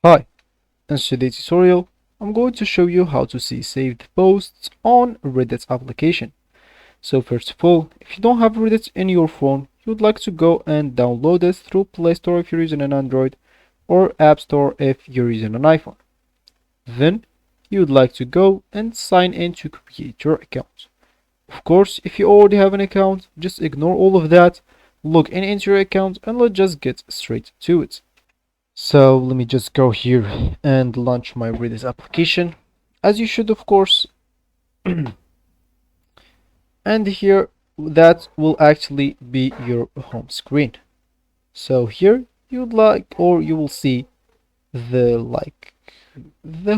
Hi, in today's tutorial, I'm going to show you how to see saved posts on Reddit application. So first of all, if you don't have Reddit in your phone, you'd like to go and download it through Play Store if you're using an Android or App Store if you're using an iPhone. Then you'd like to go and sign in to create your account. Of course, if you already have an account, just ignore all of that, log in into your account, and let's just get straight to it. So let me just go here and launch my Redis application, as you should, of course. And here, that will actually be your home screen. So here you'd like, or you will see the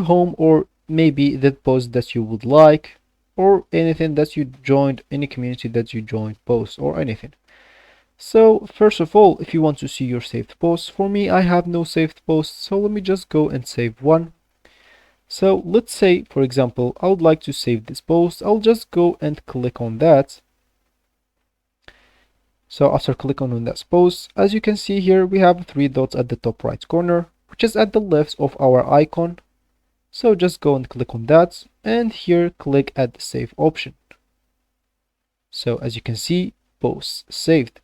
home, or maybe the post that you would like, or anything that you joined, any community that you joined, post or anything. So first of all, if you want to see your saved posts, for me I have no saved posts, so let me just go and save one. So let's say, for example, I would like to save this post. I'll just go and click on that. So after clicking on that post, as you can see here, we have three dots at the top right corner, which is at the left of our icon. So just go and click on that, and here click at the save option. So as you can see, posts saved.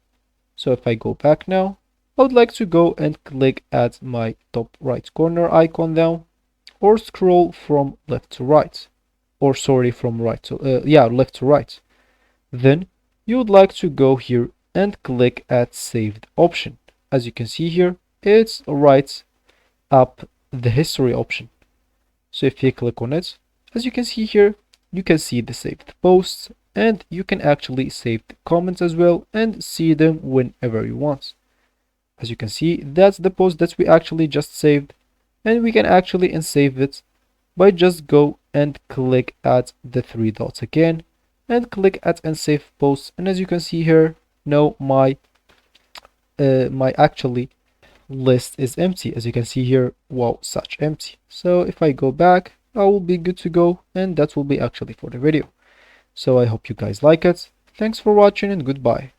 So if I go back now, I would like to go and click at my top right corner icon now, or scroll from left to right, or sorry, from right to left to right. Then you would like to go here and click at saved option. As you can see here, it's right up the history option. So if you click on it, as you can see here, you can see the saved posts, and you can actually save the comments as well and see them whenever you want. As you can see, that's the post that we actually just saved, and we can actually unsave it by just go and click at the three dots again and click at unsave post. And as you can see here, now my actually list is empty. As you can see here, wow, such empty. So if I go back, I will be good to go, and that will be actually for the video. So I hope you guys like it. Thanks for watching, and goodbye.